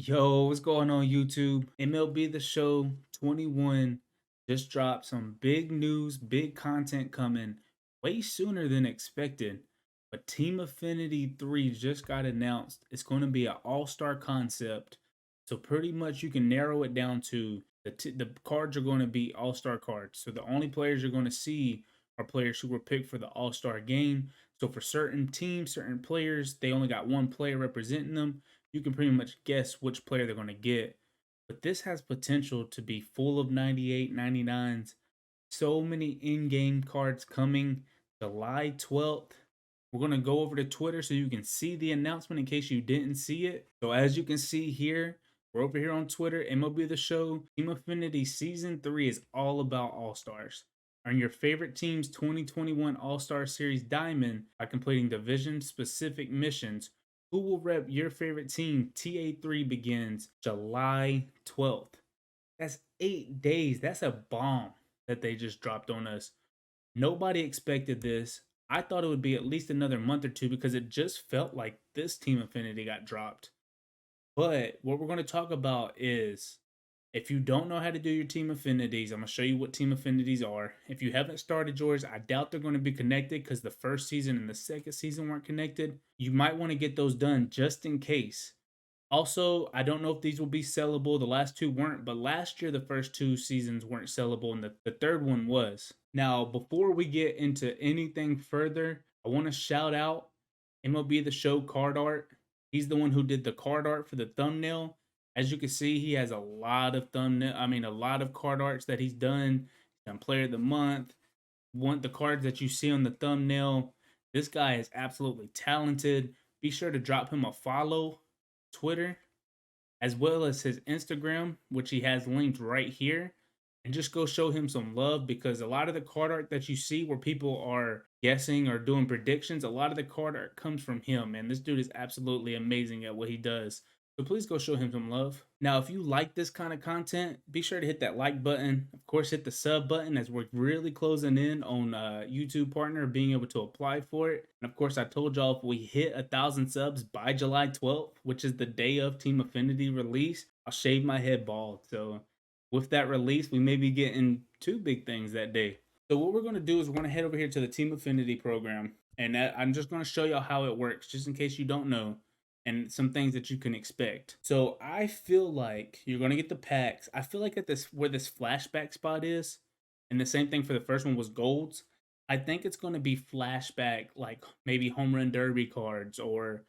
Yo, what's going on YouTube? MLB The Show 21 just dropped some big news, big content coming way sooner than expected. But Team Affinity 3 just got announced. It's going to be an all-star concept. So pretty much you can narrow it down to the cards are going to be all-star cards. So the only players you're going to see are players who were picked for the all-star game. So for certain teams, certain players, they only got one player representing them. You can pretty much guess which player they're going to get. But this has potential to be full of 98, 99s. So many in-game cards coming July 12th. We're going to go over to Twitter so you can see the announcement in case you didn't see it. So as you can see here, we're over here on Twitter, MLB The Show. Team Affinity Season 3 is all about All-Stars. Earn your favorite team's 2021 All-Star Series Diamond by completing division-specific missions. Who will rep your favorite team? TA3 begins July 12th. That's 8 days. That's a bomb that they just dropped on us. Nobody expected this. I thought it would be at least another month or two because it just felt like this Team Affinity got dropped. But what we're going to talk about is if you don't know how to do your team affinities, I'm going to show you what team affinities are. If you haven't started yours, I doubt they're going to be connected because the first season and the second season weren't connected. You might want to get those done just in case. Also, I don't know if these will be sellable. The last two weren't, but last year the first two seasons weren't sellable and the third one was. Now, before we get into anything further, I want to shout out MLB The Show card art. He's the one who did the card art for the thumbnail. As you can see, he has a lot of a lot of card arts that he's done. He's done Player of the Month. The cards that you see on the thumbnail. This guy is absolutely talented. Be sure to drop him a follow, Twitter, as well as his Instagram, which he has linked right here. And just go show him some love because a lot of the card art that you see where people are guessing or doing predictions, a lot of the card art comes from him. And this dude is absolutely amazing at what he does. So please go show him some love. Now, if you like this kind of content, be sure to hit that like button. Of course, hit the sub button as we're really closing in on YouTube partner being able to apply for it. And of course, I told y'all if we hit 1,000 subs by July 12th, which is the day of Team Affinity release, I'll shave my head bald. So with that release, we may be getting two big things that day. So what we're going to do is we're going to head over here to the Team Affinity program. And I'm just going to show y'all how it works, just in case you don't know, and some things that you can expect. So I feel like you're going to get the packs. I feel like at this where this flashback spot is, and the same thing for the first one was golds. I think it's going to be flashback, like maybe home run derby cards or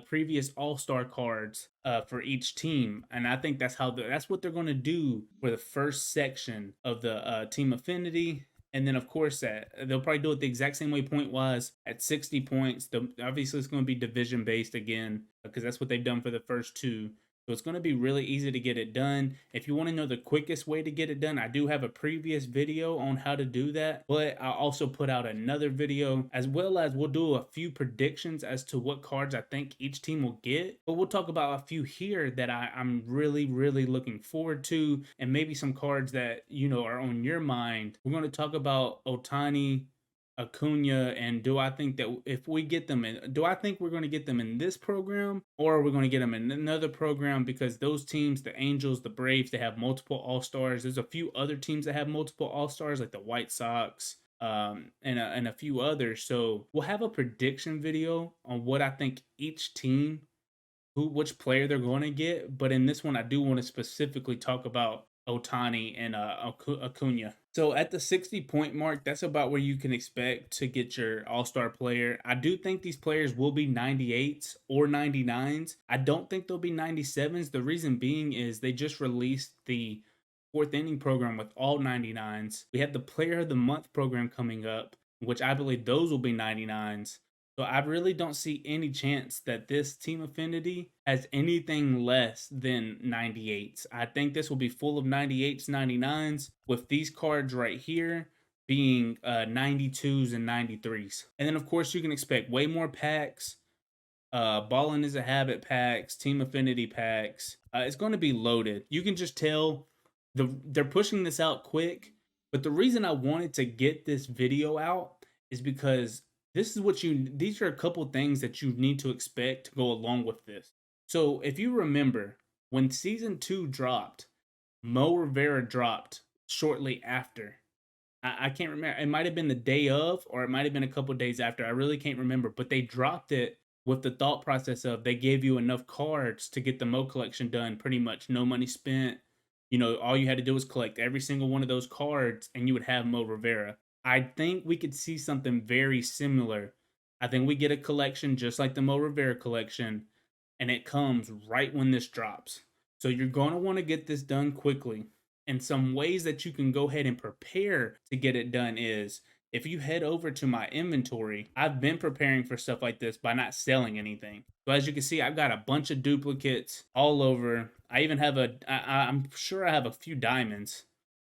previous All Star cards for each team, and I think that's what they're going to do for the first section of the Team Affinity. And then, of course, they'll probably do it the exact same way point wise at 60 points. Obviously, it's going to be division based again because that's what they've done for the first two. So it's going to be really easy to get it done. If you want to know the quickest way to get it done, I do have a previous video on how to do that, but I'll also put out another video as well as we'll do a few predictions as to what cards I think each team will get. But we'll talk about a few here that I'm really, really looking forward to, and maybe some cards that, are on your mind. We're going to talk about Otani, Acuna, and do I think that if we get them in, do I think we're going to get them in this program or are we going to get them in another program? Because those teams, the Angels, the Braves, they have multiple All Stars. There's a few other teams that have multiple All Stars, like the White Sox, and a few others. So we'll have a prediction video on what I think each team, which player they're going to get. But in this one, I do want to specifically talk about Otani and Acuna. So at the 60-point mark, that's about where you can expect to get your all-star player. I do think these players will be 98s or 99s. I don't think they'll be 97s. The reason being is they just released the fourth inning program with all 99s. We have the player of the month program coming up, which I believe those will be 99s. So I really don't see any chance that this Team Affinity has anything less than 98s. I think this will be full of 98s, 99s, with these cards right here being 92s and 93s. And then, of course, you can expect way more packs. Ballin' is a Habit packs, Team Affinity packs. It's going to be loaded. You can just tell they're pushing this out quick. But the reason I wanted to get this video out is because these are a couple things that you need to expect to go along with this. So if you remember, when season 2 dropped, Mo Rivera dropped shortly after. I can't remember. It might have been the day of, or it might have been a couple days after. I really can't remember. But they dropped it with the thought process of they gave you enough cards to get the Mo collection done. Pretty much, no money spent. All you had to do was collect every single one of those cards, and you would have Mo Rivera. I think we could see something very similar. I think we get a collection just like the Mo Rivera collection, and it comes right when this drops. So you're going to want to get this done quickly. And some ways that you can go ahead and prepare to get it done is if you head over to my inventory, I've been preparing for stuff like this by not selling anything. So as you can see, I've got a bunch of duplicates all over. I even have I'm sure I have a few diamonds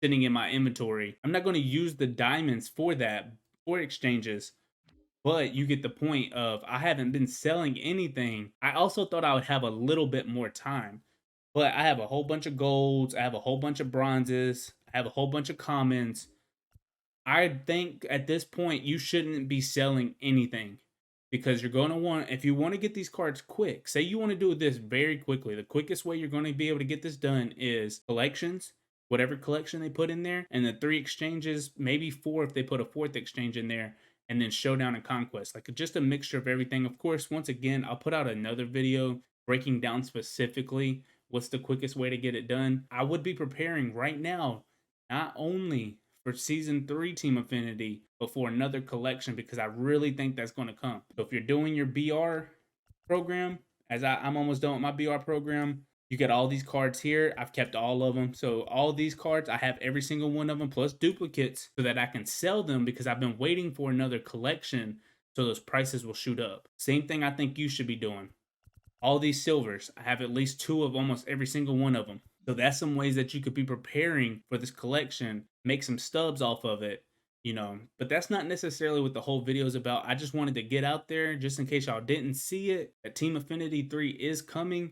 sitting in my inventory. I'm not going to use the diamonds for that, for exchanges, but you get the point of I haven't been selling anything. I also thought I would have a little bit more time, but I have a whole bunch of golds, I have a whole bunch of bronzes, I have a whole bunch of commons. I think at this point you shouldn't be selling anything because you're going to want, if you want to get these cards quick, say you want to do this very quickly, the quickest way you're going to be able to get this done is collections, whatever collection they put in there, and the 3 exchanges, maybe 4 if they put a 4th exchange in there, and then showdown and conquest, like just a mixture of everything. Of course, once again, I'll put out another video breaking down specifically what's the quickest way to get it done. I would be preparing right now not only for season 3 Team Affinity, but for another collection because I really think that's going to come. So if you're doing your BR program, as I'm almost done with my BR program, you get all these cards here. I've kept all of them. So all these cards, I have every single one of them plus duplicates so that I can sell them because I've been waiting for another collection so those prices will shoot up. Same thing I think you should be doing. All these silvers, I have at least 2 of almost every single one of them. So that's some ways that you could be preparing for this collection, make some stubs off of it, But that's not necessarily what the whole video is about. I just wanted to get out there just in case y'all didn't see it. That Team Affinity 3 is coming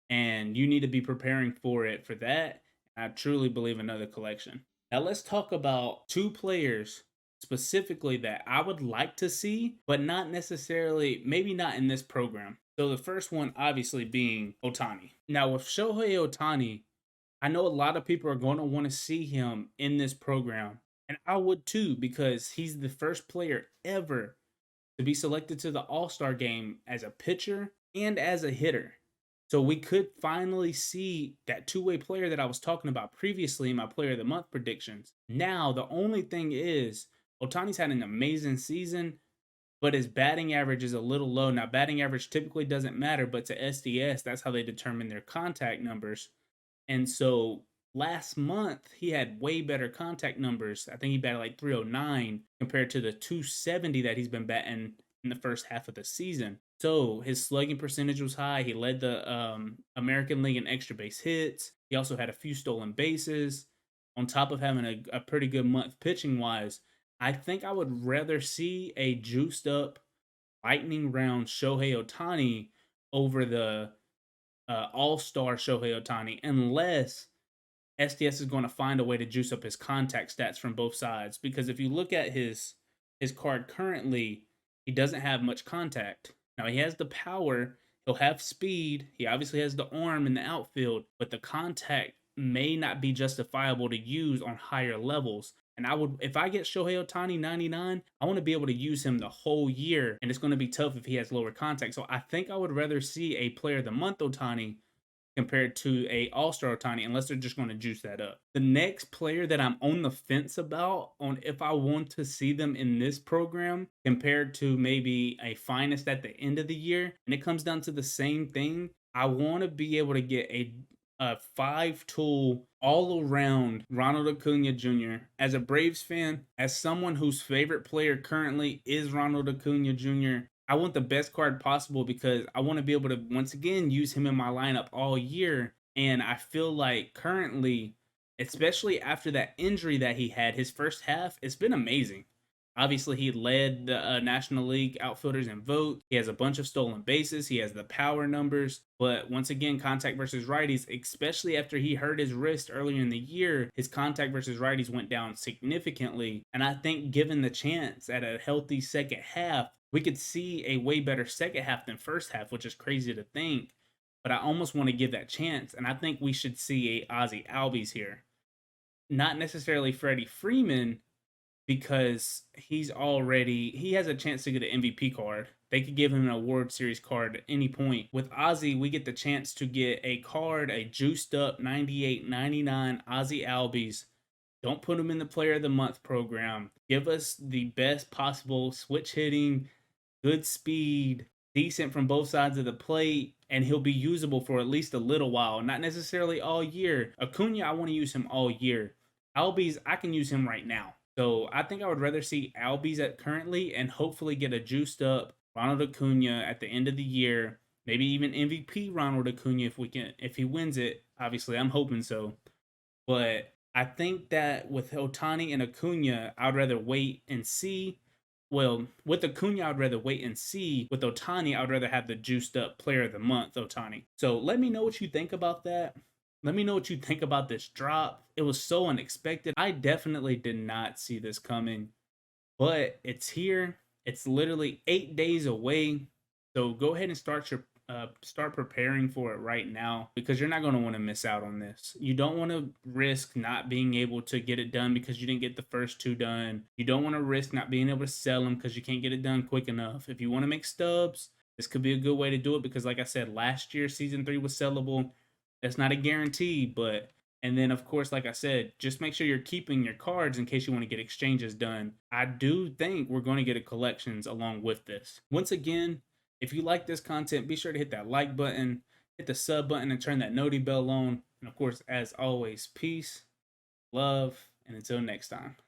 and you need to be preparing for it for that. I truly believe another collection. Now let's talk about 2 players specifically that I would like to see, but not necessarily, maybe not in this program. So the first one obviously being Ohtani. Now with Shohei Ohtani, I know a lot of people are going to want to see him in this program. And I would too, because he's the first player ever to be selected to the All-Star game as a pitcher and as a hitter. So we could finally see that two-way player that I was talking about previously in my player of the month predictions. Now, the only thing is Otani's had an amazing season, but his batting average is a little low. Now, batting average typically doesn't matter, but to SDS, that's how they determine their contact numbers. And so last month, he had way better contact numbers. I think he batted like 309 compared to the 270 that he's been batting in the first half of the season. So his slugging percentage was high. He led the American League in extra base hits. He also had a few stolen bases. On top of having a pretty good month pitching wise, I think I would rather see a juiced up lightning round Shohei Ohtani over the all-star Shohei Ohtani, unless SDS is going to find a way to juice up his contact stats from both sides. Because if you look at his card currently, he doesn't have much contact. Now he has the power, he'll have speed, he obviously has the arm in the outfield, but the contact may not be justifiable to use on higher levels. And I would, if I get Shohei Ohtani 99, I want to be able to use him the whole year, and it's going to be tough if he has lower contact. So I think I would rather see a player of the month Ohtani compared to a all-star Ohtani, unless they're just going to juice that up. The next player that I'm on the fence about on if I want to see them in this program compared to maybe a finest at the end of the year, and it comes down to the same thing. I want to be able to get a 5-tool all around Ronald Acuna Jr. As a Braves fan, as someone whose favorite player currently is Ronald Acuna Jr., I want the best card possible because I want to be able to once again use him in my lineup all year. And I feel like currently, especially after that injury that he had, his first half, it's been amazing. Obviously, he led the National League outfielders in vote. He has a bunch of stolen bases. He has the power numbers. But once again, contact versus righties, especially after he hurt his wrist earlier in the year, his contact versus righties went down significantly. And I think given the chance at a healthy second half, we could see a way better second half than first half, which is crazy to think. but I almost want to give that chance. And I think we should see a Ozzy Albies here. Not necessarily Freddie Freeman, because he has a chance to get an MVP card. They could give him an award series card at any point. With Ozzy, we get the chance to get a card, a juiced up 98, 99 Ozzy Albies. Don't put him in the player of the month program. Give us the best possible switch hitting, good speed, decent from both sides of the plate, and he'll be usable for at least a little while. Not necessarily all year. Acuna, I want to use him all year. Albies, I can use him right now. So I think I would rather see Albies at currently and hopefully get a juiced up Ronald Acuna at the end of the year. Maybe even MVP Ronald Acuna if he wins it. Obviously, I'm hoping so. But I think that with Otani and Acuna, I'd rather wait and see. Well, with Acuna, I'd rather wait and see. With Otani, I'd rather have the juiced up player of the month, Otani. So let me know what you think about that. Let me know what you think about this drop. It was so unexpected. I definitely did not see this coming, but it's here. It's literally 8 days away. So go ahead and start preparing for it right now, because you're not going to want to miss out on this. You don't want to risk not being able to get it done because you didn't get the first two done. You don't want to risk not being able to sell them because you can't get it done quick enough. If you want to make stubs, this could be a good way to do it, because like I said, last year season 3 was sellable. That's not a guarantee, but and then, of course, like I said, just make sure you're keeping your cards in case you want to get exchanges done. I do think we're going to get a collections along with this. Once again, if you like this content, be sure to hit that like button, hit the sub button, and turn that noti bell on. And of course, as always, peace, love, and until next time.